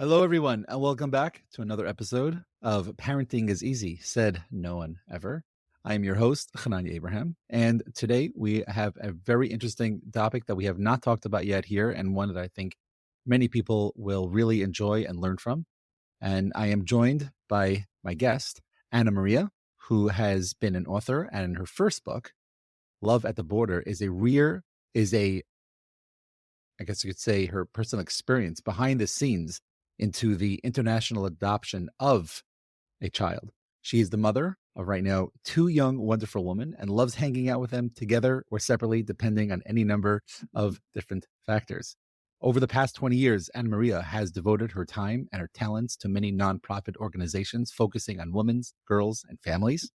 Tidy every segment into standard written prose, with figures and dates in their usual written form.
Hello, everyone, and welcome back to another episode of Parenting is Easy, said no one ever. I am your host, Hananya Abraham, and today we have a very interesting topic that we have not talked about yet here, and one that I think many people will really enjoy and learn from. And I am joined by my guest, Anna Maria, who has been an author, and in her first book, Love at the Border, is a I guess you could say her personal experience behind the scenes into the international adoption of a child. She is the mother of right now two young, wonderful women and loves hanging out with them together or separately, depending on any number of different factors. Over the past 20 years, Anna Maria has devoted her time and her talents to many nonprofit organizations focusing on women, girls, and families.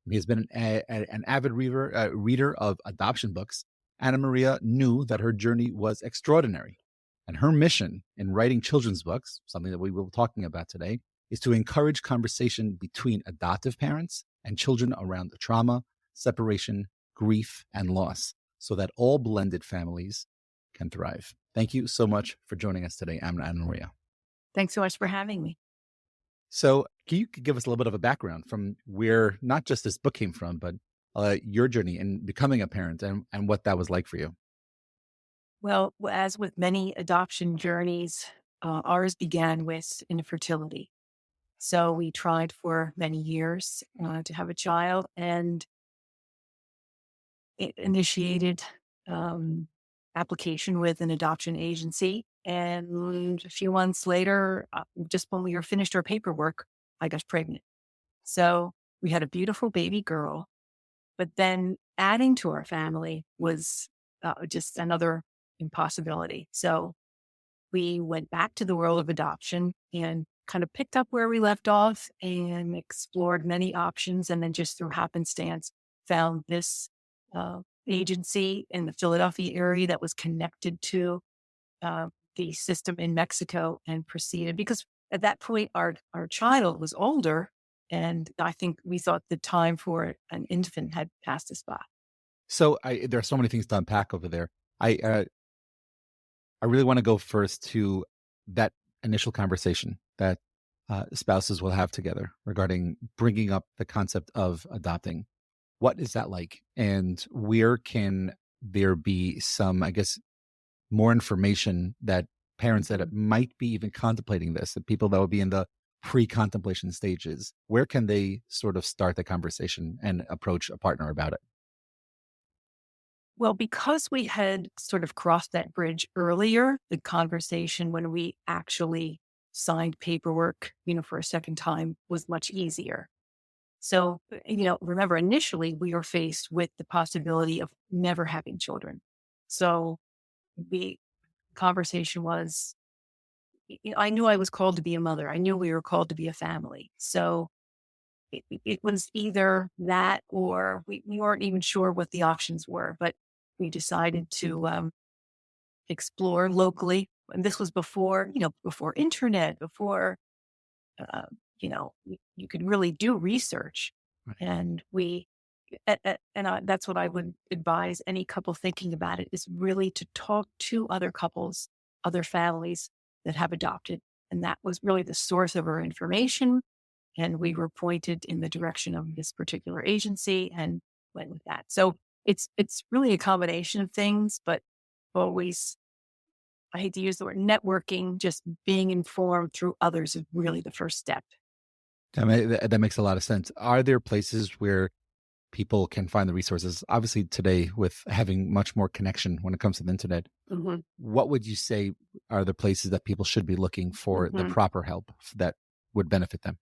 He has been an avid reader of adoption books. Anna Maria knew that her journey was extraordinary. And her mission in writing children's books, something that we will be talking about today, is to encourage conversation between adoptive parents and children around trauma, separation, grief, and loss, so that all blended families can thrive. Thank you so much for joining us today, Anna Maria. Thanks so much for having me. So, can you give us a little bit of a background from where not just this book came from, but your journey in becoming a parent and what that was like for you? Well, as with many adoption journeys, ours began with infertility. So we tried for many years to have a child, and it initiated application with an adoption agency. And a few months later, just when we were finished our paperwork, I got pregnant. So we had a beautiful baby girl, but then adding to our family was just another impossibility. So we went back to the world of adoption and kind of picked up where we left off and explored many options. And then just through happenstance, found this agency in the Philadelphia area that was connected to the system in Mexico and proceeded because at that point, our child was older. And I think we thought the time for an infant had passed us by. So, there are so many things to unpack over there. I really want to go first to that initial conversation that spouses will have together regarding bringing up the concept of adopting. What is that like, and where can there be some, I guess, more information that parents that might be even contemplating this, the people that would be in the pre-contemplation stages, where can they sort of start the conversation and approach a partner about it? Well, because we had sort of crossed that bridge earlier, the conversation when we actually signed paperwork, for a second time was much easier. So, remember initially we were faced with the possibility of never having children. So the conversation was, I knew I was called to be a mother. I knew we were called to be a family. So it was either that or we weren't even sure what the options were, but we decided to explore locally. And this was before internet, before, you could really do research. Right. And that's what I would advise any couple thinking about it is really to talk to other couples, other families that have adopted. And that was really the source of our information. And we were pointed in the direction of this particular agency and went with that. So it's really a combination of things, but always, I hate to use the word networking, just being informed through others is really the first step. That makes a lot of sense. Are there places where people can find the resources? Obviously, today, with having much more connection when it comes to the internet, hmm what would you say are the places that people should be looking for the hmm proper help that would benefit them?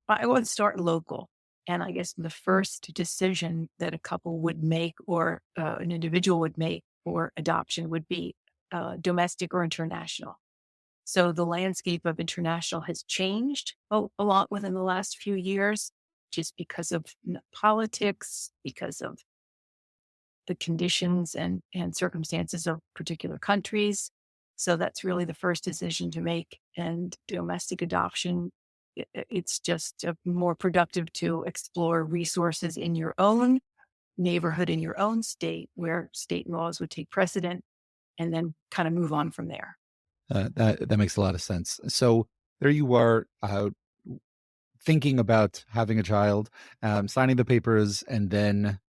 I would start local. And I guess the first decision that a couple would make or an individual would make for adoption would be domestic or international. So the landscape of international has changed a lot within the last few years, just because of politics, because of the conditions and circumstances of particular countries. So that's really the first decision to make. And domestic adoption, it's just more productive to explore resources in your own neighborhood, in your own state, where state laws would take precedent, and then kind of move on from there. That makes a lot of sense. So there you are, thinking about having a child, signing the papers, and then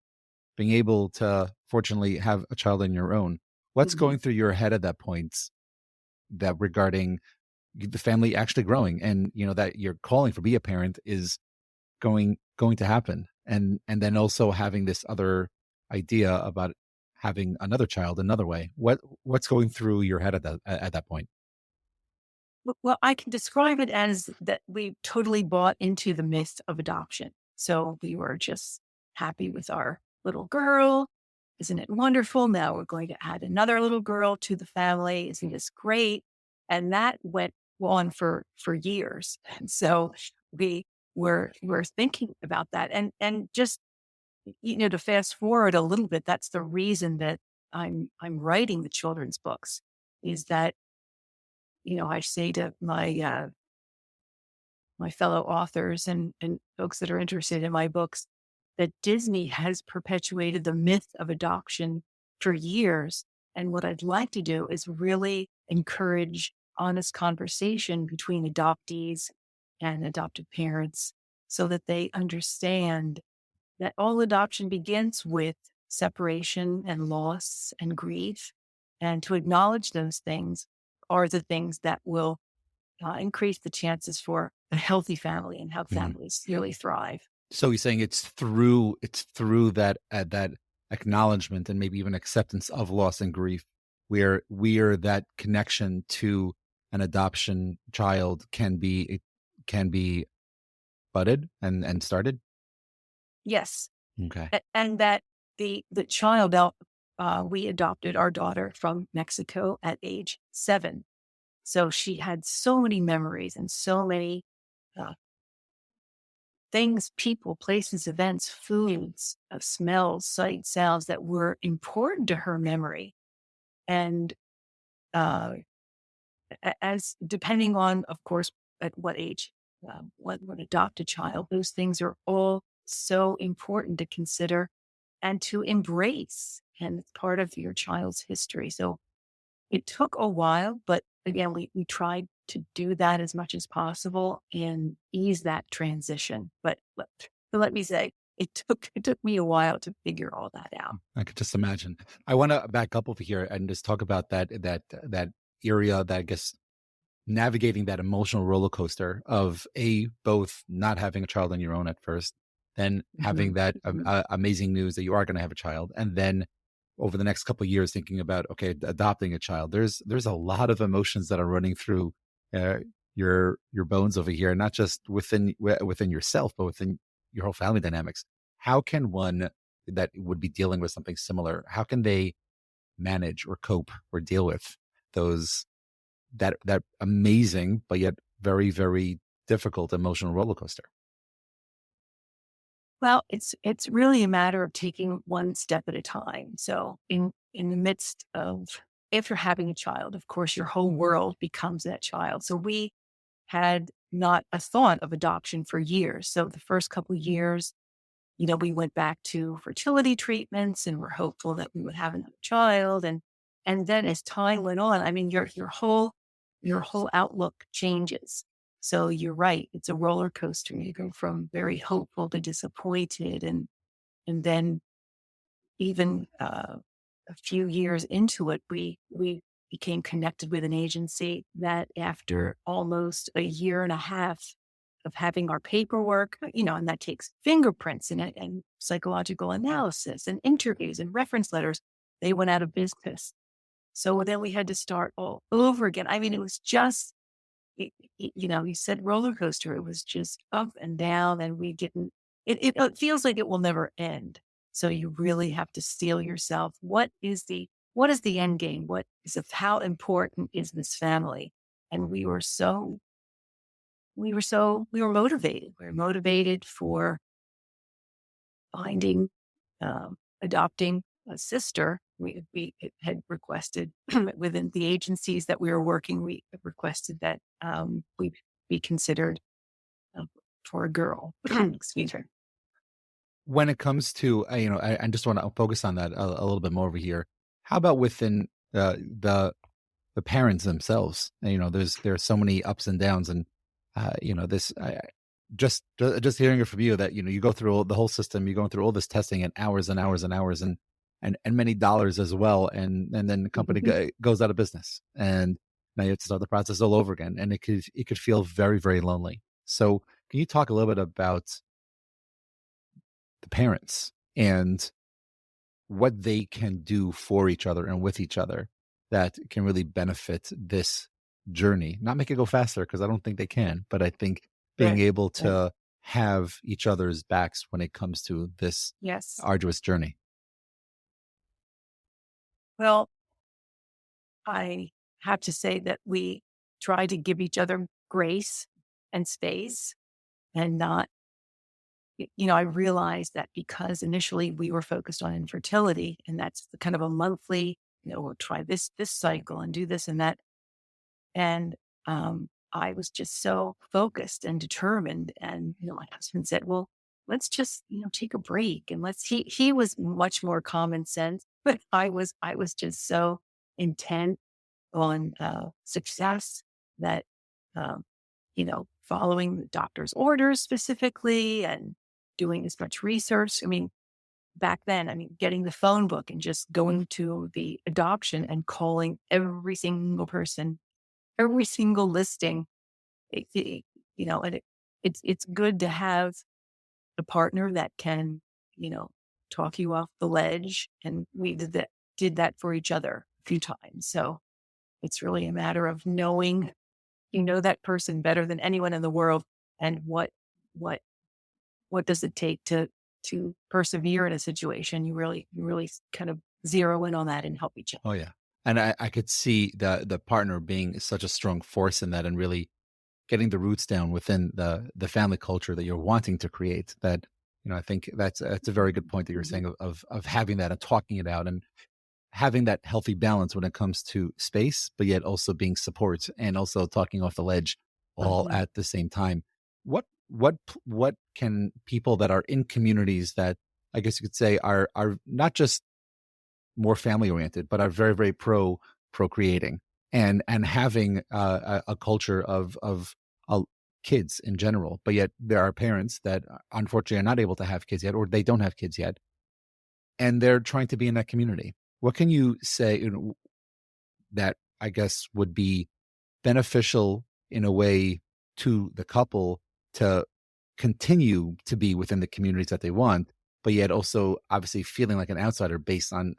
being able to fortunately have a child on your own. What's Mhm. going through your head at that point that regarding the family actually growing, and that you're calling for be a parent is going to happen, and then also having this other idea about having another child another way. What's going through your head at that point? Well, I can describe it as that we totally bought into the myth of adoption. So we were just happy with our little girl. Isn't it wonderful? Now we're going to add another little girl to the family. Isn't this great? And that went on for years. And so we were thinking about that. And just to fast forward a little bit, that's the reason that I'm writing the children's books, is that I say to my fellow authors and folks that are interested in my books that Disney has perpetuated the myth of adoption for years. And what I'd like to do is really encourage honest conversation between adoptees and adoptive parents so that they understand that all adoption begins with separation and loss and grief. And to acknowledge those things are the things that will increase the chances for a healthy family and how Mhm. families really thrive. So you're saying it's through that acknowledgement and maybe even acceptance of loss and grief, where that connection to an adoption child can be budded and started. Yes, Okay. and that the child out. We adopted our daughter from Mexico at age 7, so she had so many memories and so many uh, things, people, places, events, foods, smells, sights, sounds that were important to her memory. And uh, as depending on, of course, at what age, what adopt a child, those things are all so important to consider and to embrace. And it's part of your child's history. So it took a while, but again, we tried to do that as much as possible and ease that transition. But let me say, it took me a while to figure all that out. I could just imagine. I want to back up over here and just talk about that area that I guess navigating that emotional roller coaster of both not having a child on your own at first, then having Mhm, that mhm. amazing news that you are going to have a child, and then over the next couple of years thinking about okay, adopting a child. There's a lot of emotions that are running through uh, your bones over here, not just within yourself, but within your whole family dynamics. How can one that would be dealing with something similar, how can they manage or cope or deal with those that amazing, but yet very, very difficult emotional roller coaster? Well, it's really a matter of taking one step at a time. So in the midst of after having a child, of course, your whole world becomes that child. So we had not a thought of adoption for years. So the first couple of years, we went back to fertility treatments and were hopeful that we would have another child. And then as time went on, I mean, your whole outlook changes. So you're right. It's a roller coaster. You go from very hopeful to disappointed. And then even a few years into it, we became connected with an agency that after almost a year and a half of having our paperwork, and that takes fingerprints and psychological analysis and interviews and reference letters, they went out of business. So then we had to start all over again. I mean, it was just, you said roller coaster. It was just up and down, and we didn't. It feels like it will never end. So you really have to steel yourself. What is the end game? What is of how important is this family? And we were motivated. We were motivated for finding, adopting a sister. We had requested within the agencies that we were working, we had requested that we be considered uh, for a girl. Excuse me. When it comes to, I just want to focus on that a little bit more over here. How about within the the parents themselves. And, there's so many ups and downs, and this just hearing it from you that you go through the whole system, you're going through all this testing and hours and hours and hours and many dollars as well, and then the company goes out of business, and now you have to start the process all over again, and it could feel very, very lonely. So can you talk a little bit about the parents and what they can do for each other and with each other that can really benefit this journey? Not make it go faster, because I don't think they can, but I think being Right. able Right. to have each other's backs when it comes to this Yes. arduous journey. Well, I have to say that we try to give each other grace and space and not, I realized that because initially we were focused on infertility and that's the kind of a monthly, we'll try this cycle and do this and that. And I was just so focused and determined. And, my husband said, well, let's just, take a break and he was much more common sense, but I was just so intent on success that, um, following the doctor's orders specifically and doing as much research. I mean, back then, getting the phone book and just going to the adoption and calling every single person, every single listing, and it's good to have a partner that can, you know, talk you off the ledge. And we did that for each other a few times. So it's really a matter of knowing, that person better than anyone in the world, and what what does it take to persevere in a situation. You really kind of zero in on that and help each other. Oh yeah. And I could see the partner being such a strong force in that, and really getting the roots down within the family culture that you're wanting to create. That, I think that's a very good point that you're Mhm. saying of having that and talking it out, and having that healthy balance when it comes to space, but yet also being support and also talking off the ledge all Mhm. at the same time. What can people that are in communities that, I guess you could say, are not just more family oriented, but are very, very procreating, and having a culture of uh, kids in general, but yet there are parents that unfortunately are not able to have kids yet, or they don't have kids yet, and they're trying to be in that community. What can you say, that I guess would be beneficial in a way to the couple to continue to be within the communities that they want, but yet also obviously feeling like an outsider based on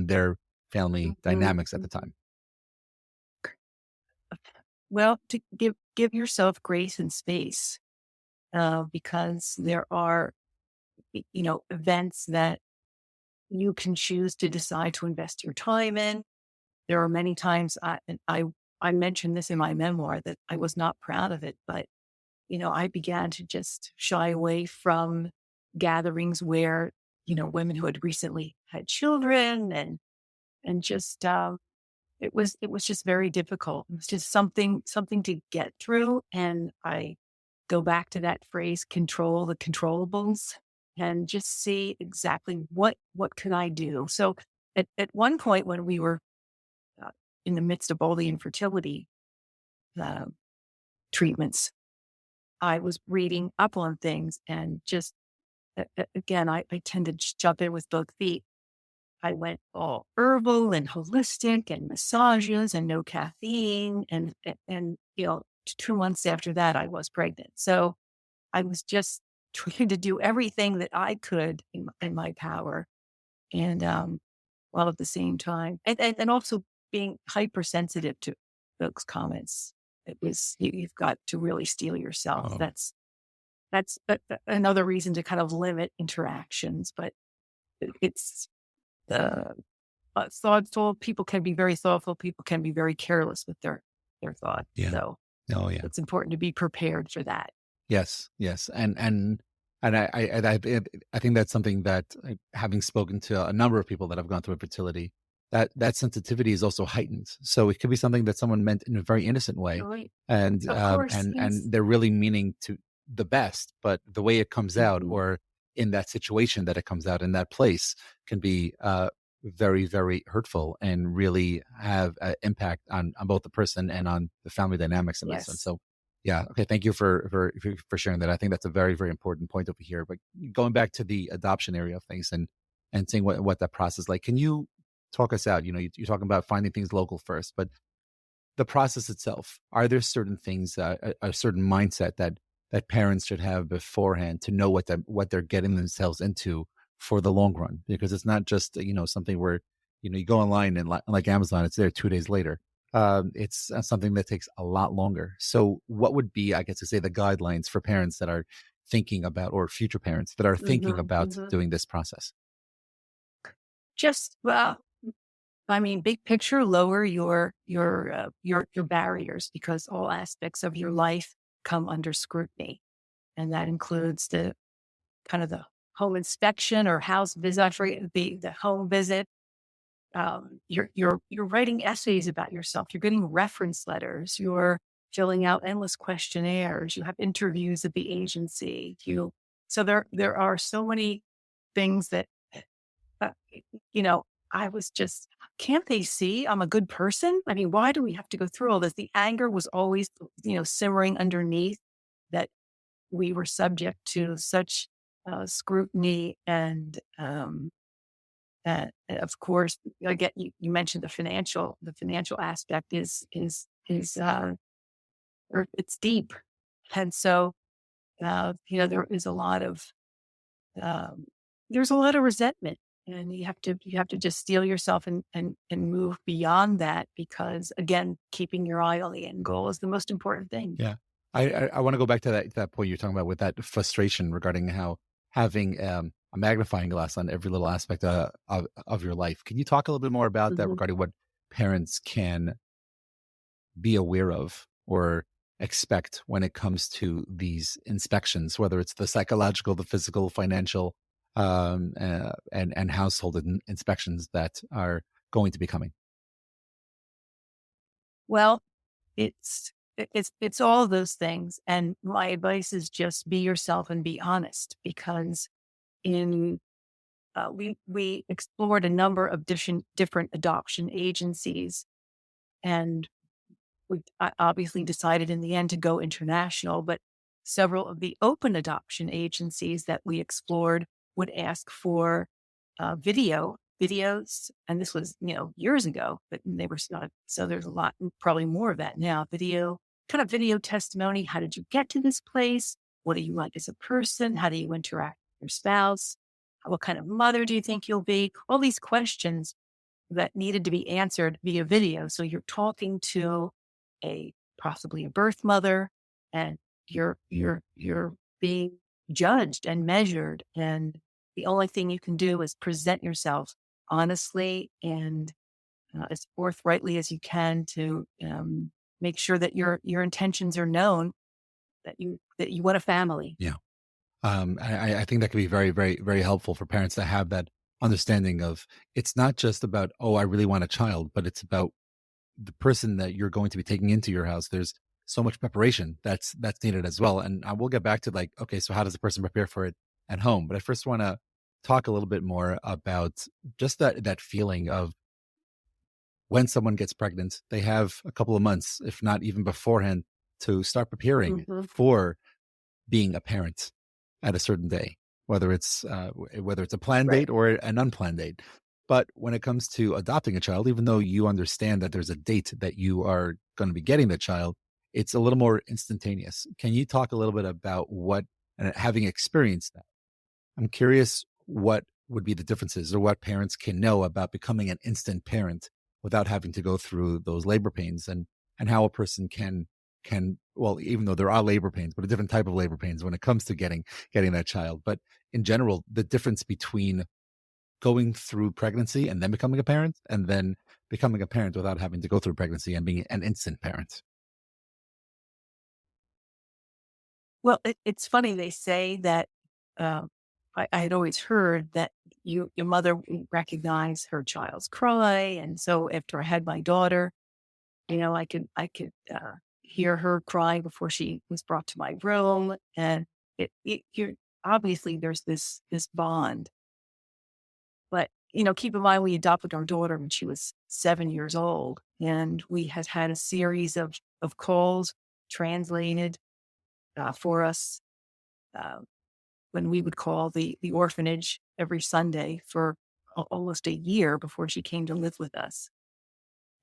their family Mhm. dynamics at the Mhm. time? Well, to give yourself grace and space, because there are, events that you can choose to decide to invest your time in. There are many times I mentioned this in my memoir that I was not proud of it, but I began to just shy away from gatherings where, women who had recently had children, and just it was just very difficult. It was just something to get through. And I go back to that phrase, control the controllables, and just see exactly what can I do. So at one point when we were uh, in the midst of all the infertility uh, treatments, I was reading up on things and just again, I tend to just jump in with both feet. I went all herbal and holistic and massages and no caffeine. And 2 months after that, I was pregnant. So I was just trying to do everything that I could in my power. And while at the same time, and also being hypersensitive to folks' comments. You've got to really steel yourself. Oh, That's another reason to kind of limit interactions. But it's uh, thoughtful. People can be very thoughtful. People can be very careless with their thoughts. yeah. So Oh, yeah. it's important to be prepared for that. Yes, yes, and I think that's something that, having spoken to a number of people that have gone through infertility, that sensitivity is also heightened. So it could be something that someone meant in a very innocent way, Right. and Of course. and Yes. they're really meaning to the best, but the way it comes out, Mhm. or in that situation that it comes out in that place, can be very, very hurtful and really have an impact on both the person and on the family dynamics in that sense. Yes. So, yeah, okay, thank you for sharing that. I think that's a very, very important point over here. But going back to the adoption area of things and seeing what that process like, can you talk us out? You're talking about finding things local first, but the process itself, are there certain things, a certain mindset that parents should have beforehand to know what they're getting themselves into for the long run? Because it's not just something where you go online and like Amazon, it's there 2 days later. It's something that takes a lot longer. So, what would be, I guess, to say the guidelines for parents that are thinking about, or future parents that are thinking Hmm. about Hmm. doing this process? Just, well, I mean, big picture, lower your barriers, because all aspects of your life come under scrutiny. And that includes the kind of the home inspection or house visit, I forget, the home visit. You're writing essays about yourself. You're getting reference letters. You're filling out endless questionnaires. You have interviews at the agency. So there are so many things that uh, you know. I was just, can't they see I'm a good person? I mean, why do we have to go through all this? The anger was always, simmering underneath, that we were subject to such scrutiny. And of course, again, you mentioned the financial aspect is or it's deep. And so, there is a lot of, um, there's a lot of resentment, and you have to just steel yourself and move beyond that, because again, keeping your eye on the end goal is the most important thing. Yeah. I wanna go back to that point you're talking about with that frustration regarding how having, a magnifying glass on every little aspect, of your life. Can you talk a little bit more about that Mhm. regarding what parents can be aware of or expect when it comes to these inspections, whether it's the psychological, the physical, financial, and household inspections that are going to be coming? Well, it's all of those things, and my advice is just be yourself and be honest, because in we explored a number of different adoption agencies, and we obviously decided in the end to go international. But several of the open adoption agencies that we explored would ask for videos, and this was years ago, but they were not. So there's a lot, probably more of that now. Video testimony. How did you get to this place? What are you like as a person? How do you interact with your spouse? What kind of mother do you think you'll be? All these questions that needed to be answered via video. So you're talking to a possibly a birth mother, and you're being judged and measured. And the only thing you can do is present yourself honestly and as forthrightly as you can, to make sure that your intentions are known, that you want a family. Yeah. I think that could be very, very, very helpful for parents to have that understanding of it's not just about, oh, I really want a child, but it's about the person that you're going to be taking into your house. There's so much preparation that's needed as well. And I will get back to like, okay, so how does a person prepare for it at home? But I first want to talk a little bit more about just that feeling of when someone gets pregnant, they have a couple of months, if not even beforehand, to start preparing Mhm. for being a parent at a certain day, whether it's a planned Right. date or an unplanned date. But when it comes to adopting a child, even though you understand that there's a date that you are going to be getting the child, it's a little more instantaneous. Can you talk a little bit about what, and having experienced that, I'm curious what would be the differences or what parents can know about becoming an instant parent without having to go through those labor pains, and how a person can well, even though there are labor pains, but a different type of labor pains when it comes to getting that child. But in general, the difference between going through pregnancy and then becoming a parent, and then becoming a parent without having to go through pregnancy and being an instant parent. Well, it's funny, they say that, um, I had always heard that your mother would recognize her child's cry. And so after I had my daughter, I could hear her crying before she was brought to my room. And you're obviously, there's this bond. But keep in mind we adopted our daughter when she was 7 years old, and we had had a series of calls translated for us uh, when we would call the orphanage every Sunday for almost a year before she came to live with us.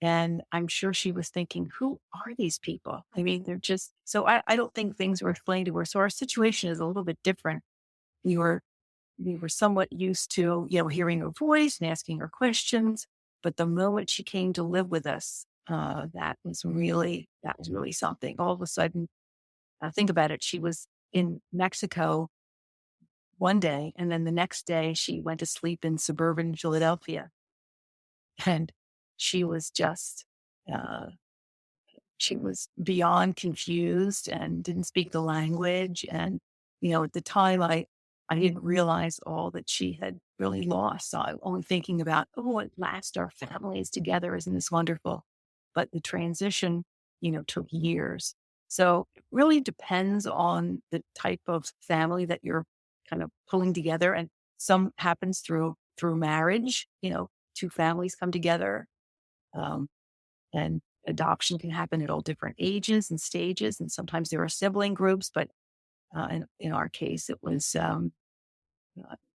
And I'm sure she was thinking, who are these people? I mean, they're just so I don't think things were explained to her. So our situation is a little bit different. We were we were somewhat used to, hearing her voice and asking her questions. But the moment she came to live with us, that was really something. All of a sudden, think about it. She was in Mexico one day, and then the next day she went to sleep in suburban Philadelphia, and she was just uh, she was beyond confused and didn't speak the language. And, at the time, I didn't realize all that she had really lost. So I'm only thinking about, oh, at last our family is together. Isn't this wonderful? But the transition, took years. So it really depends on the type of family that you're kind of pulling together. And some happens through marriage, two families come together. Um, and adoption can happen at all different ages and stages. And sometimes there are sibling groups, but in our case, it was,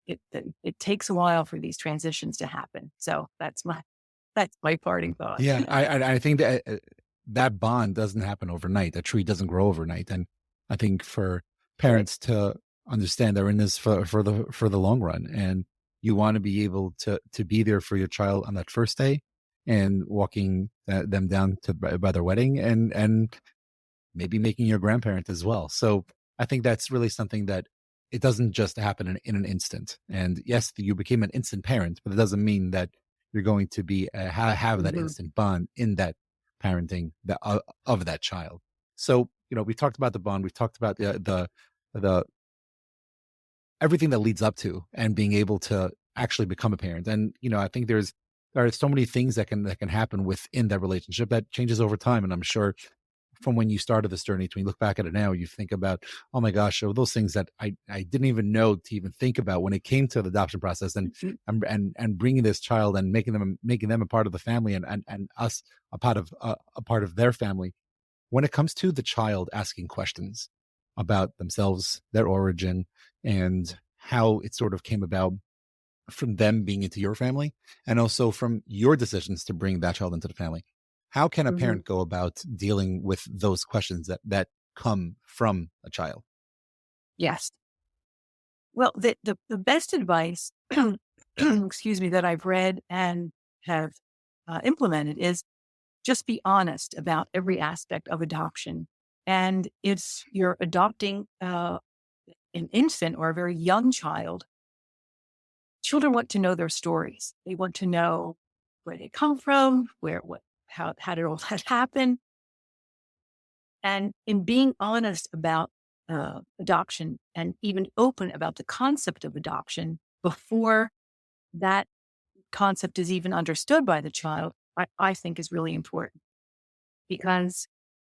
it takes a while for these transitions to happen. So that's my parting thought. Yeah, I think that that bond doesn't happen overnight. A tree doesn't grow overnight, and I think for Right. parents to understand they're in this for the long run, and you want to be able to be there for your child on that first day, and walking them down to by their wedding, and maybe making your grandparent as well. So I think that's really something that it doesn't just happen in an instant. And yes, you became an instant parent, but it doesn't mean that you're going to be have that Mhm. instant bond in that parenting of that child. So we talked about the bond, we've talked about the everything that leads up to and being able to actually become a parent. And I think there are so many things that can happen within that relationship that changes over time. And I'm sure from when you started this journey to when you look back at it now, you think about, oh my gosh, oh, those things that I didn't even know to even think about when it came to the adoption process, and Mhm. and bringing this child and making them a part of the family, and us a part of their family. When it comes to the child asking questions about themselves, their origin, and how it sort of came about from them being into your family, and also from your decisions to bring that child into the family. How can a Mhm. parent go about dealing with those questions that come from a child? Yes. Well, the best advice, excuse me, that I've read and have implemented is just be honest about every aspect of adoption. And if you're adopting an infant or a very young child, children want to know their stories. They want to know where they come from, how did all that happen. And in being honest about adoption and even open about the concept of adoption before that concept is even understood by the child, I think is really important because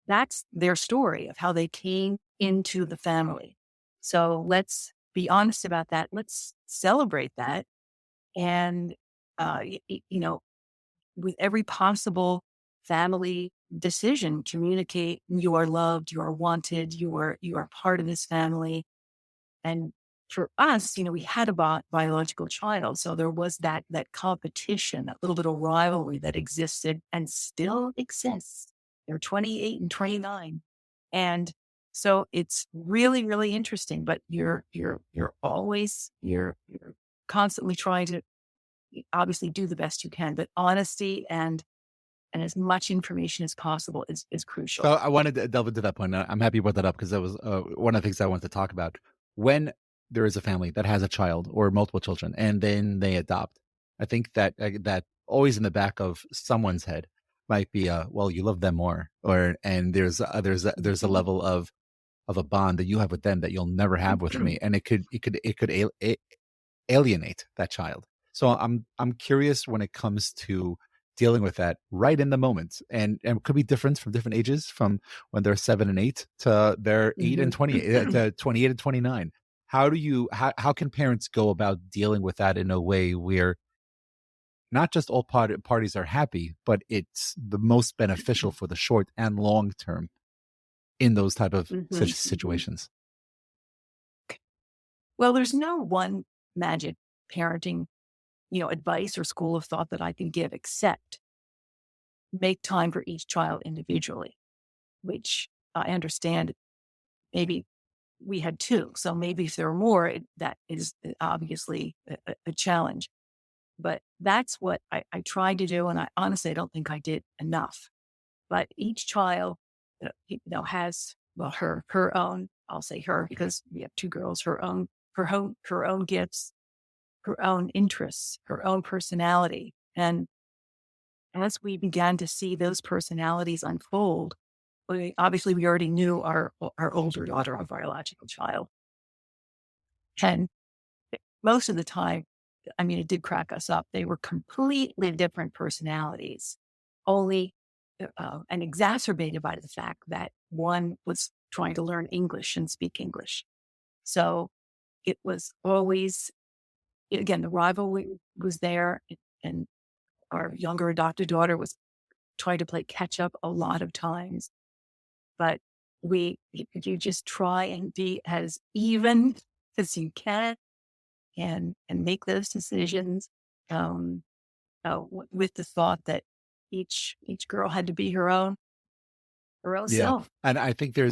that's their story of how they came into the family. So let's be honest about that. Let's celebrate that. And, with every possible family decision, communicate you are loved, you are wanted, you are part of this family. And for us, we had a biological child. So there was that competition, that little bit of rivalry that existed and still exists. They're 28 and 29. And so it's really, really interesting, but you're constantly trying to obviously do the best you can, but honesty and as much information as possible is So crucial. I wanted to delve into that point. I'm happy you brought that up because that was one of the things I wanted to talk about. When there is a family that has a child or multiple children, and then they adopt, I think that always in the back of someone's head might be, well, you love them more, or and there's a Mhm. level of a bond that you have with them that you'll never have with me, and it could alienate that child. So I'm curious when it comes to dealing with that right in the moment, and it could be different from different ages, from when they're 7 and 8 to they're 8 and 20 to 28 and 29. How can parents go about dealing with that in a way where not just all parties are happy, but it's the most beneficial for the short and long term in those type of Mhm. such situations. Well, there's no one magic parenting, advice or school of thought that I can give except make time for each child individually, which I understand maybe we had two. So maybe if there are more, that is obviously a challenge. But that's what I tried to do. And I honestly, I don't think I did enough. But each child, has, well, her own, I'll say her because we have two girls, her own gifts, her own interests, her own personality. And as we began to see those personalities unfold, obviously we already knew our older daughter, our biological child. And most of the time, I mean, it did crack us up. They were completely different personalities, only and exacerbated by the fact that one was trying to learn English and speak English. So it was always, again, the rivalry was there, and our younger adopted daughter was trying to play catch up a lot of times. But you just try and be as even as you can and make those decisions um, with the thought that each girl had to be her own Yeah, self. and I think there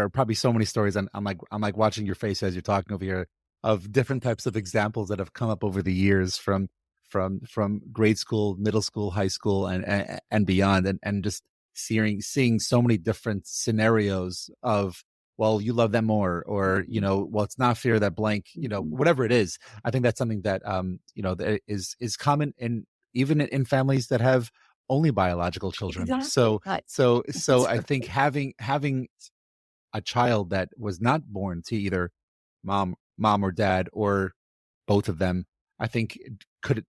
are probably so many stories, and I'm like watching your face as you're talking over here of different types of examples that have come up over the years from grade school, middle school, high school, and beyond, and just seeing so many different scenarios of, well, you love them more, or well, it's not fair that blank, Mhm. whatever it is. I think that's something that that is common in even in families that have only biological children. Exactly. So Right. so That's I think right. having a child that was not born to either mom or dad or both of them, I think it could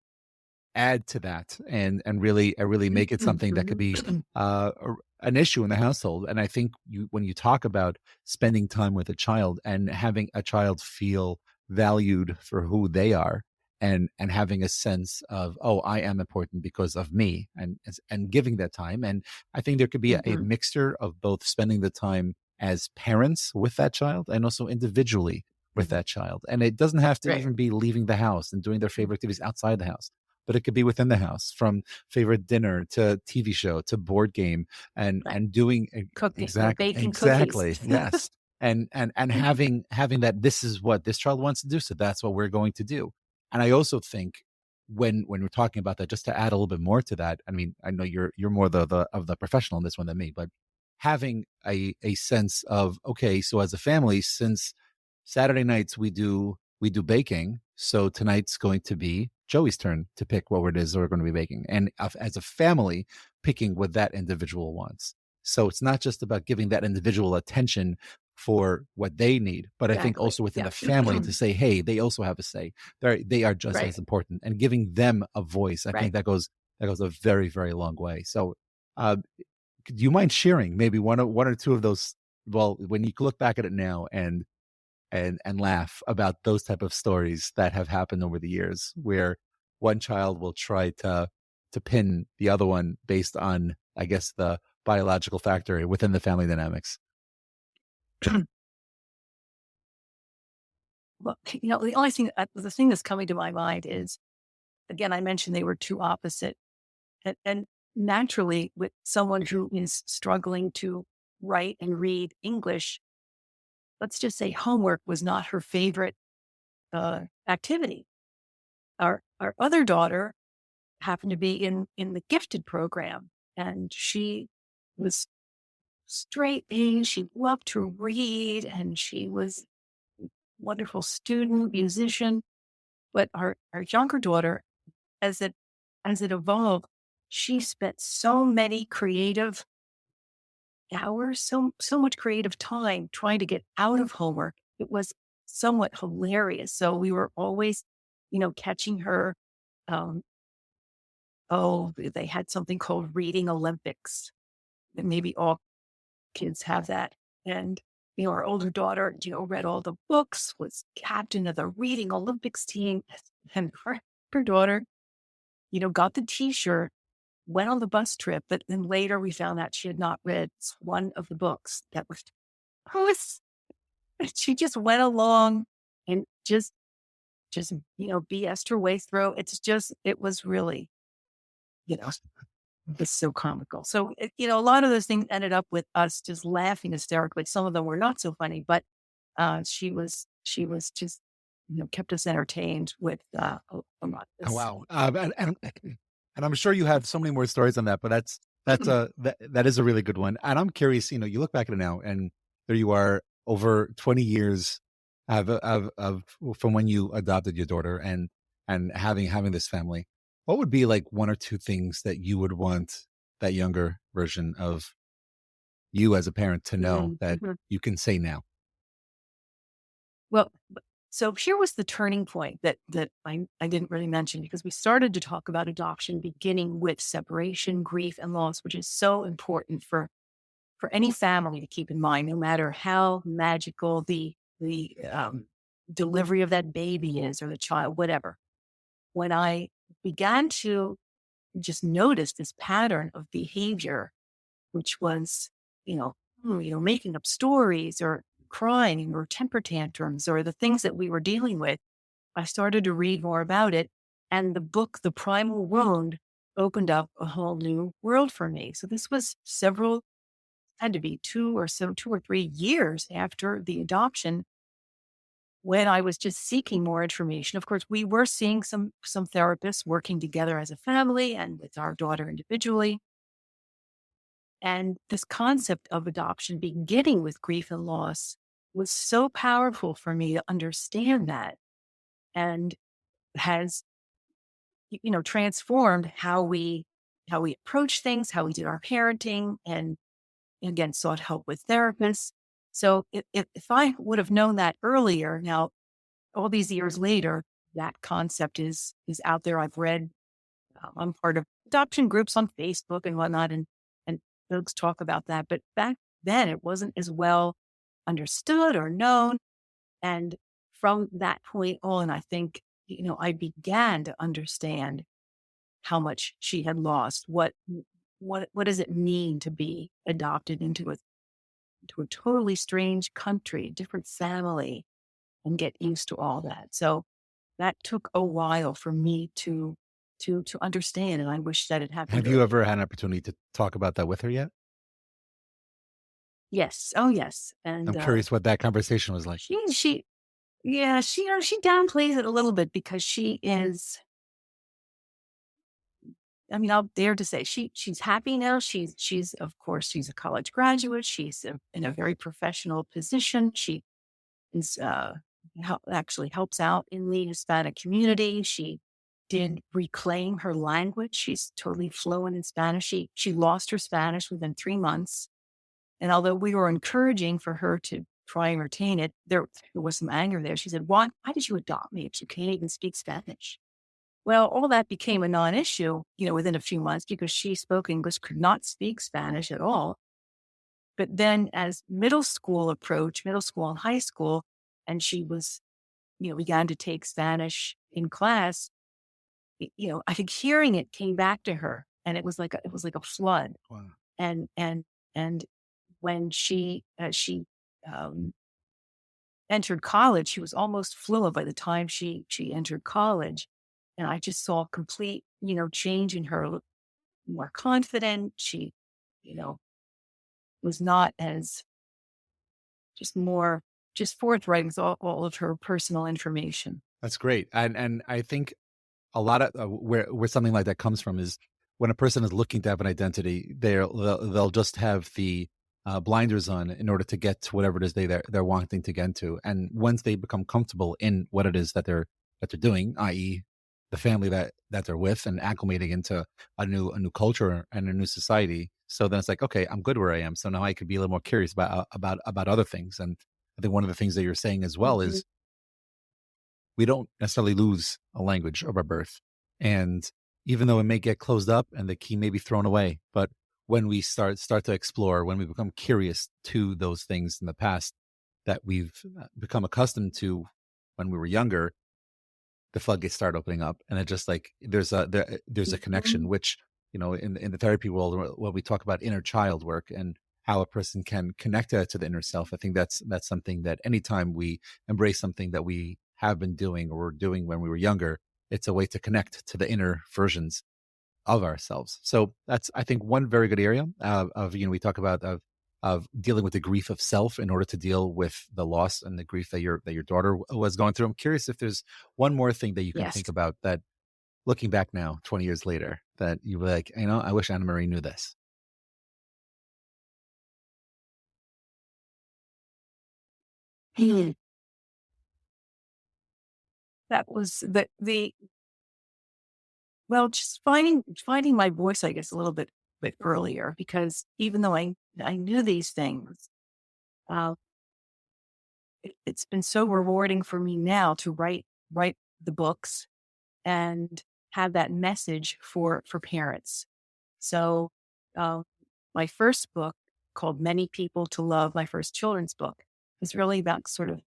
add to that and really make it something that could be an issue in the household. And I think when you talk about spending time with a child and having a child feel valued for who they are, and having a sense of, oh, I am important because of me, and giving that time. And I think there could be a Mhm. mixture of both spending the time as parents with that child and also individually with Mhm. that child. And it doesn't have to Right. even be leaving the house and doing their favorite activities outside the house, but it could be within the house, from favorite dinner to TV show to board game, and Right. and doing Cooking, exactly, baking cookies. exactly, yes. And having that, this is what this child wants to do, so that's what we're going to do. And I also think when we're talking about that, just to add a little bit more to that, I mean, I know you're more the professional in this one than me, but having a sense of, okay, so as a family, since Saturday nights we do baking, so tonight's going to be Joey's turn to pick what it is we're going to be baking, and as a family, picking what that individual wants. So it's not just about giving that individual attention for what they need, but I think Exactly. also within Yeah. the family to say, hey, they also have a say. They are just Right. as important, and giving them a voice. I think Right. that goes a very, very long way. So, uh, do you mind sharing maybe one or two of those? Well, when you look back at it now and laugh about those type of stories that have happened over the years, where one child will try to pin the other one based on, I guess, the biological factor within the family dynamics. Well, the only thing, the thing that's coming to my mind is, again, I mentioned they were two opposite. And naturally, with someone who is struggling to write and read English, let's just say homework was not her favorite activity. Our other daughter happened to be in the gifted program, and she was straight A. She loved to read, and she was a wonderful student, musician. But our younger daughter, as it evolved, she spent so many creative hours, so much creative time trying to get out of homework. It was somewhat hilarious. So we were always, catching her. Um, oh, they had something called reading Olympics. And maybe all kids have that. And our older daughter, read all the books, was captain of the reading Olympics team, and her daughter. got the T-shirt, went on the bus trip, but then later we found out she had not read one of the books that was she just went along and just BS'd her way through. It was really, you know, it's so comical. So, a lot of those things ended up with us just laughing hysterically. Some of them were not so funny, but she was just, kept us entertained with a lot of Oh, this. wow. And I'm sure you have so many more stories on that, but that is a really good one. And I'm curious, you look back at it now, and there you are, over 20 years of from when you adopted your daughter, and having this family. What would be like one or two things that you would want that younger version of you as a parent to know that Mhm. you can say now? Well, so here was the turning point that I didn't really mention, because we started to talk about adoption beginning with separation, grief, and loss, which is so important for any family to keep in mind, no matter how magical the delivery of that baby is, or the child, whatever. When I began to just notice this pattern of behavior, which was, making up stories, or crying, or temper tantrums, or the things that we were dealing with, I started to read more about it. And the book, The Primal Wound, opened up a whole new world for me. So this was had to be 2 or 3 years after the adoption, when I was just seeking more information. Of course, we were seeing some therapists, working together as a family and with our daughter individually. And this concept of adoption beginning with grief and loss was so powerful for me to understand that, and has, transformed how we approach things, how we did our parenting, and again, sought help with therapists. So if I would have known that earlier, now all these years later, that concept is out there. I've read, I'm part of adoption groups on Facebook and whatnot, and folks talk about that. But back then, it wasn't as well understood or known. And from that point on, I think, I began to understand how much she had lost. What does it mean to be adopted into a totally strange country, different family, and get used to all that? So that took a while for me to understand, and I wish that it happened Have you earlier. ever had an opportunity to talk about that with her yet? Yes. Oh, yes. I'm And curious what that conversation was like. she yeah, she downplays it a little bit, because she is, I mean, I'll dare to say she's happy now. She's of course, she's a college graduate. She's in a very professional position. She is actually helps out in the Hispanic community. She did reclaim her language. She's totally fluent in Spanish. She lost her Spanish within 3 months. And although we were encouraging for her to try and retain it, there was some anger there. She said, why did you adopt me if you can't even speak Spanish?" Well, all that became a non-issue, within a few months, because she spoke English, could not speak Spanish at all. But then as middle school approached, middle school and high school, and she was, began to take Spanish in class, I think hearing it came back to her, and it was like a flood. Wow. And when she um, entered college, she was almost fluent by the time she entered college. And I just saw a complete, change in her, more confident. She, you know, was not as just forthright with all of her personal information. That's great. And I think a lot of where something like that comes from is when a person is looking to have an identity, they'll just have the blinders on in order to get to whatever it is they're wanting to get to. And once they become comfortable in what it is that they're doing, i.e., the family that they're with, and acclimating into a new culture and a new society, so then it's like, okay, I'm good where I am. So now I could be a little more curious about other things. And I think one of the things that you're saying as well Mhm. is we don't necessarily lose a language of our birth. And even though it may get closed up and the key may be thrown away, but when we start to explore, when we become curious to those things in the past that we've become accustomed to when we were younger, the floodgates start opening up, and it just like there's a connection, Mhm. which in the therapy world, when we talk about inner child work and how a person can connect to the inner self, I think that's something that anytime we embrace something that we have been doing or were doing when we were younger, it's a way to connect to the inner versions of ourselves. So that's, I think, one very good area of we talk about of dealing with the grief of self in order to deal with the loss and the grief that your daughter was going through. I'm curious if there's one more thing that you can think Yes. about that, looking back now, 20 years later, that you were like, I wish Anna Marie knew this. Mhm. That was the well, just finding my voice, I guess, a little bit earlier, because even though I knew these things, uh, it's been so rewarding for me now to write the books and have that message for parents. So, uh, my first book, called Many People to Love, my first children's book, is really about sort of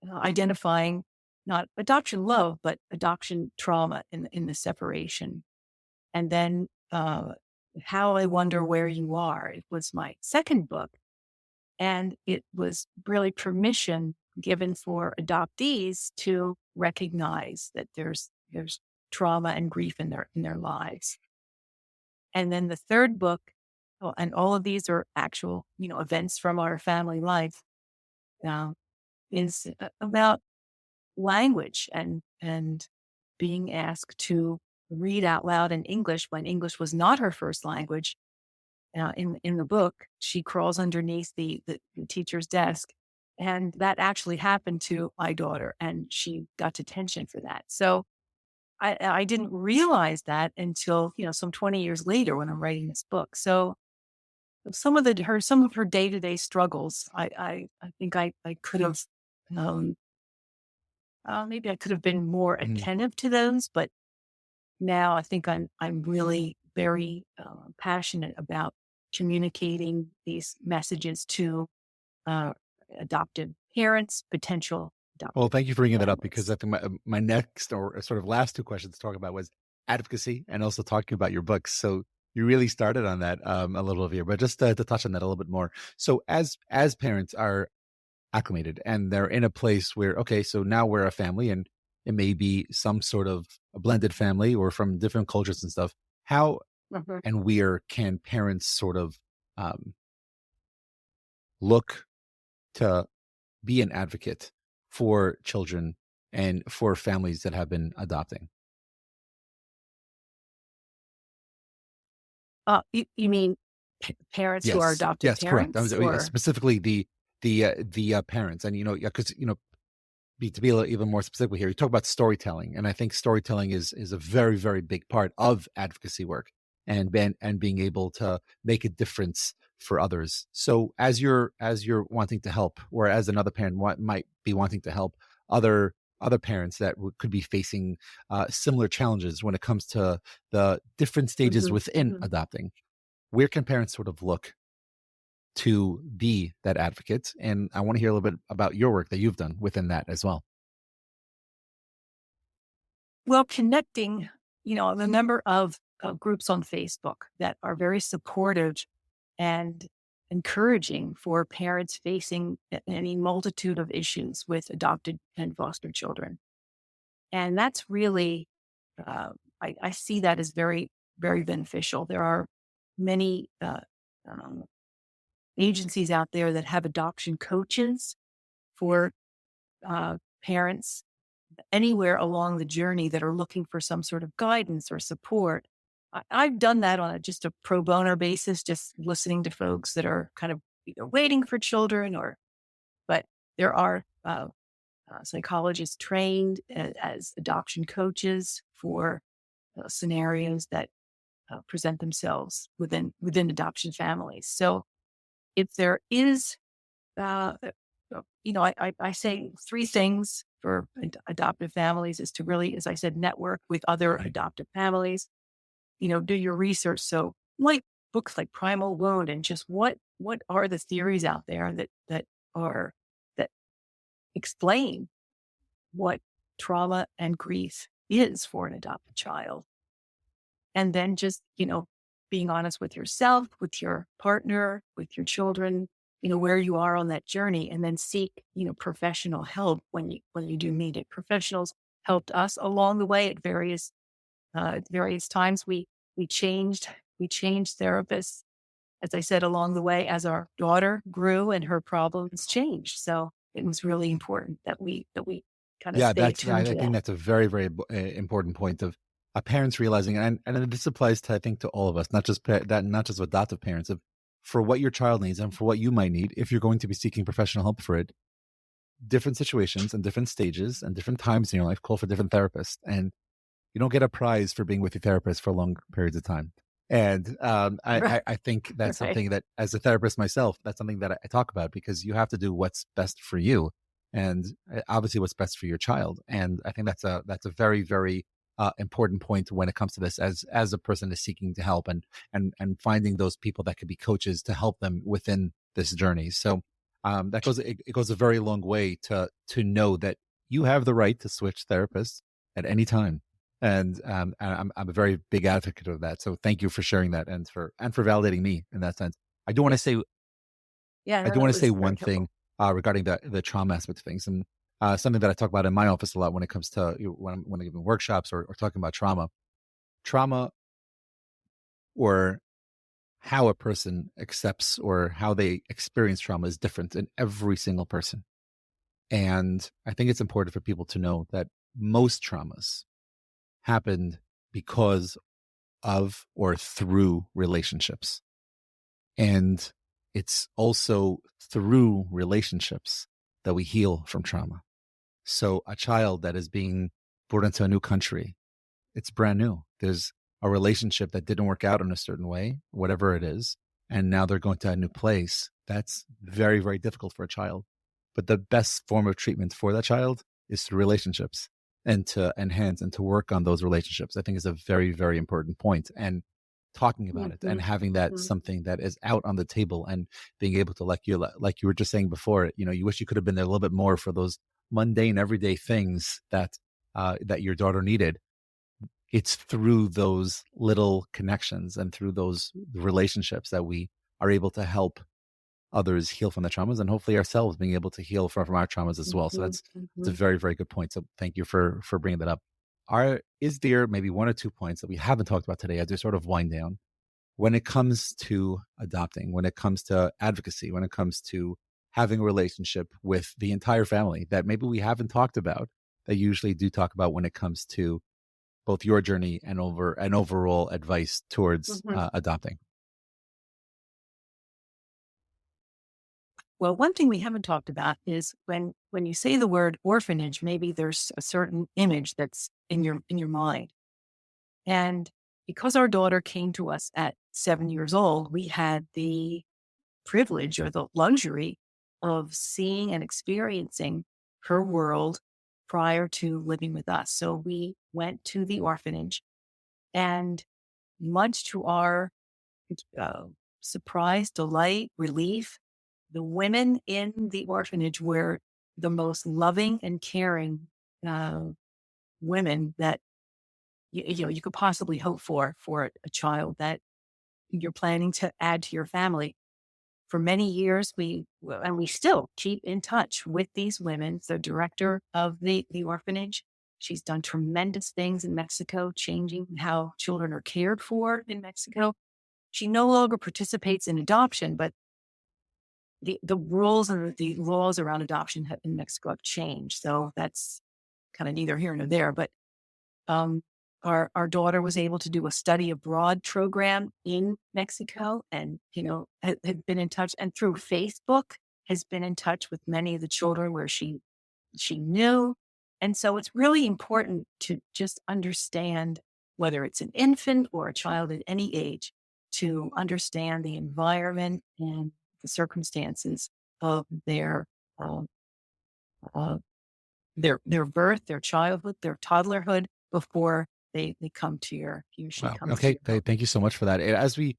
identifying not adoption love, but adoption trauma in the separation. And then How I Wonder Where You Are. It was my second book. And it was really permission given for adoptees to recognize that there's trauma and grief in their lives. And then the third book, oh, and all of these are actual, events from our family life, uh, is about language and being asked to read out loud in English when English was not her first language. In the book, she crawls underneath the teacher's desk, and that actually happened to my daughter, and she got detention for that. So I didn't realize that until some 20 years later when I'm writing this book. So some of her day to day struggles, I think I could have um, maybe I could have been more Mhm. attentive to those, but now I think I'm really very passionate about communicating these messages to uh, adoptive parents, potential Well, adoptive thank you for bringing that up, because families. I think my next or sort of last two questions to talk about was advocacy and also talking about your books. So you really started on that a little bit here, but just to touch on that a little bit more. So as parents are acclimated and they're in a place where, okay, so now we're a family, and it may be some sort of a blended family or from different cultures and stuff. How Mhm. and where can parents sort of um, look to be an advocate for children and for families that have been adopting? You mean parents who are Yes, adoptive yes, correct. I was parents, or specifically the parents, and because to be a little even more specific here, you talk about storytelling, and I think storytelling is a very, very big part of advocacy work, and being able to make a difference for others. So as you're wanting to help, or as another parent might be wanting to help other parents that could be facing similar challenges when it comes to the different stages Mhm, within mhm. adopting, where can parents sort of look to be that advocate? And I want to hear a little bit about your work that you've done within that as well. Well, connecting, the number of groups on Facebook that are very supportive and encouraging for parents facing any multitude of issues with adopted and foster children. And that's really, I see that as very, very beneficial. There are many um, agencies out there that have adoption coaches for parents anywhere along the journey that are looking for some sort of guidance or support. I've done that on just a pro bono basis, just listening to folks that are kind of either waiting for children but there are psychologists trained as adoption coaches for scenarios that present themselves within adoption families. So if there is I say three things for adoptive families is to really, as I said, network with other adoptive families. Do your research. So, like books like Primal Wound, and just what are the theories out there that are that explain what trauma and grief is for an adopted child. And then just, being honest with yourself, with your partner, with your children, where you are on that journey, and then seek, professional help when you do need it. Professionals helped us along the way at various times. We changed therapists, as I said, along the way as our daughter grew and her problems changed. So it was really important that we kind of Yeah, stay that's attuned I to think that. that's a very, very important point of parents realizing, and this applies to I think to all of us, not just not just adoptive parents, of for what your child needs and for what you might need if you're going to be seeking professional help for it. Different situations and different stages and different times in your life call for different therapists, and you don't get a prize for being with your therapist for long periods of time. And Right. I think that's Right. something that, as a therapist myself, that's something that I talk about because you have to do what's best for you, and obviously what's best for your child. And I think that's a very, very important point when it comes to this, as a person is seeking to help and finding those people that could be coaches to help them within this journey. So that goes it goes a very long way to know that you have the right to switch therapists at any time, and I'm a very big advocate of that. So thank you for sharing that and for validating me in that sense. I do want Yeah. to say Yeah. I No, do want that to say was one very thing helpful. regarding the trauma aspect of things, and something that I talk about in my office a lot when it comes to when I'm giving workshops or talking about trauma, or how a person accepts or how they experience trauma is different in every single person. And I think it's important for people to know that most traumas happened because of or through relationships. And it's also through relationships that we heal from trauma. So a child that is being brought into a new country, it's brand new. There's a relationship that didn't work out in a certain way, whatever it is, and now they're going to a new place. That's very, very difficult for a child. But the best form of treatment for that child is through relationships, and to enhance and to work on those relationships. I think is a very, very important point. And talking about it and Mhm, having that mhm. something that is out on the table and being able to, like you were just saying before, you wish you could have been there a little bit more for those mundane everyday things that your daughter needed. It's through those little connections and through those relationships that we are able to help others heal from the traumas, and hopefully ourselves being able to heal from our traumas as well. So Mhm, that's a mhm. very, very good point. So thank you for bringing that up. Is there maybe one or two points that we haven't talked about today as we sort of wind down when it comes to adopting, when it comes to advocacy, when it comes to having a relationship with the entire family that maybe we haven't talked about, that you usually do talk about when it comes to both your journey and overall advice towards Mhm. adopting? Well, one thing we haven't talked about is when you say the word orphanage, maybe there's a certain image that's in your mind. And because our daughter came to us at 7 years old, we had the privilege or the luxury of seeing and experiencing her world prior to living with us. So we went to the orphanage, and much to our uh, surprise, delight, relief, the women in the orphanage were the most loving and caring uh, women that you could possibly hope for a child that you're planning to add to your family. For many years, we still keep in touch with these women. The director of the orphanage, she's done tremendous things in Mexico, changing how children are cared for in Mexico. She no longer participates in adoption, but the rules and the laws around adoption in Mexico have changed. So that's kind of neither here nor there. But um, our daughter was able to do a study abroad program in Mexico, and had been in touch, and through Facebook has been in touch with many of the children where she knew. And so it's really important to just understand, whether it's an infant or a child at any age, to understand the environment and the circumstances of um, uh, their birth, their childhood, their toddlerhood before they come to she Wow. comes to Okay. your home. Thank you so much for that. As we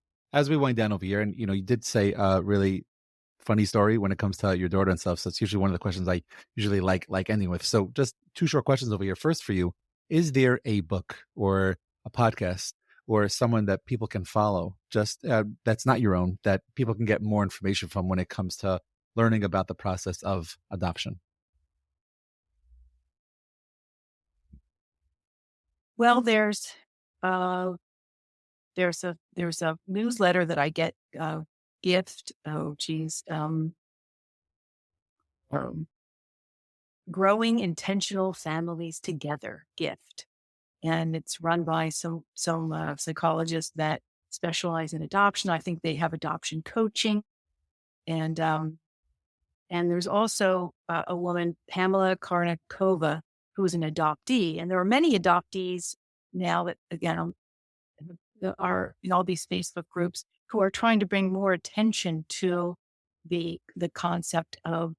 wind down over here, and you did say really funny story when it comes to your daughter and stuff. So it's usually one of the questions I usually like ending with. So just two short questions over here. First for you, is there a book or a podcast or someone that people can follow just that's not your own that people can get more information from when it comes to learning about the process of adoption? Well, uh, there's a newsletter that I get, gift. Oh, geez. Um, Growing Intentional Families Together gift. And it's run by some psychologists that specialize in adoption. I think they have adoption coaching. And, and there's also a woman, Pamela Karnikova, who is an adoptee. And there are many adoptees now that, again, that are in all these Facebook groups who are trying to bring more attention to the concept of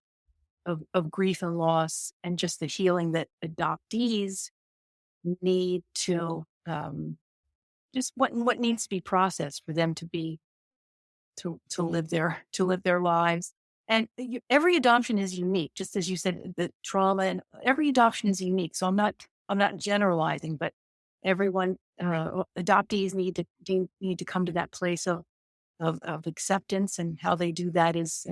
grief and loss and just the healing that adoptees need to just what needs to be processed for them to be to live their lives. And every adoption is unique, just as you said, the trauma and every adoption is unique. So I'm not generalizing, but everyone adoptees need to come to that place of acceptance, and how they do that is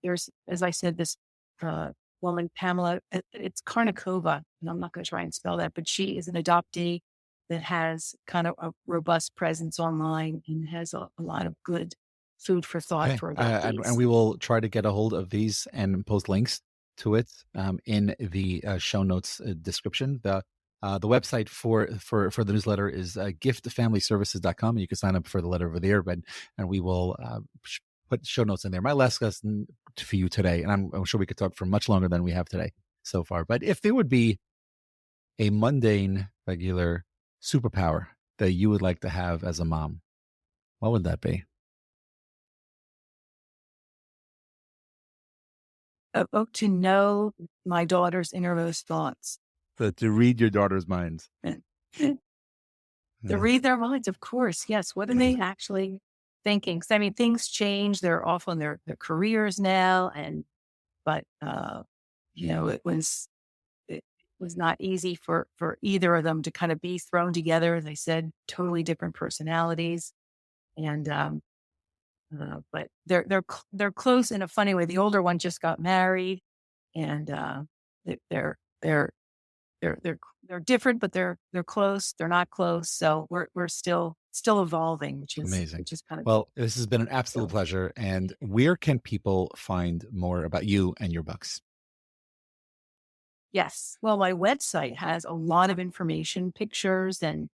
there's, as I said, this uh, woman, Pamela, it's Karnikova, and I'm not going to try and spell that, but she is an adoptee that has kind of a robust presence online and has a lot of good food for thought Okay. for And adoptees. we will try to get a hold of these and post links to it in the show notes description. The website for the newsletter is giftfamilyservices.com. And you can sign up for the letter over there, and we will put show notes in there. My last question for you today, and I'm sure we could talk for much longer than we have today so far, but if there would be a mundane, regular superpower that you would like to have as a mom, what would that be? To know my daughter's innermost thoughts. To read your daughter's minds. To Yeah. read their minds, of course. Yes. What are they actually thinking? 'Cause, I mean, things change. They're off on their careers now. But, you know, it was not easy for either of them to kind of be thrown together. As I said, totally different personalities. And, but they're close in a funny way. The older one just got married, and, they- they're, they're, they're different, but they're close. They're not close. So we're still evolving, Amazing. which is kind of Well, this has been an absolute cool. pleasure. And where can people find more about you and your books? Yes. Well, my website has a lot of information, pictures, and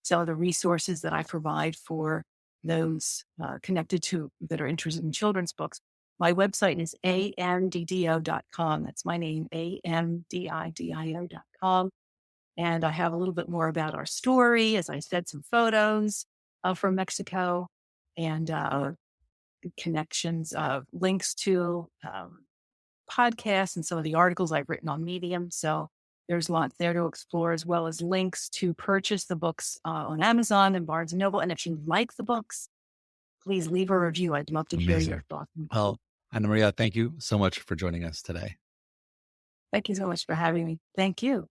some of the resources that I provide for those connected to that are interested in children's books. My website is amdidio.com. That's my name, amdidio.com. And I have a little bit more about our story, as I said, some photos from Mexico, and connections, links to podcasts and some of the articles I've written on Medium. So there's lots there to explore, as well as links to purchase the books on Amazon and Barnes and Noble. And if you like the books, please leave a review. I'd love to hear Amazing. your thoughts. Well, Anna Maria, thank you so much for joining us today. Thank you so much for having me. Thank you.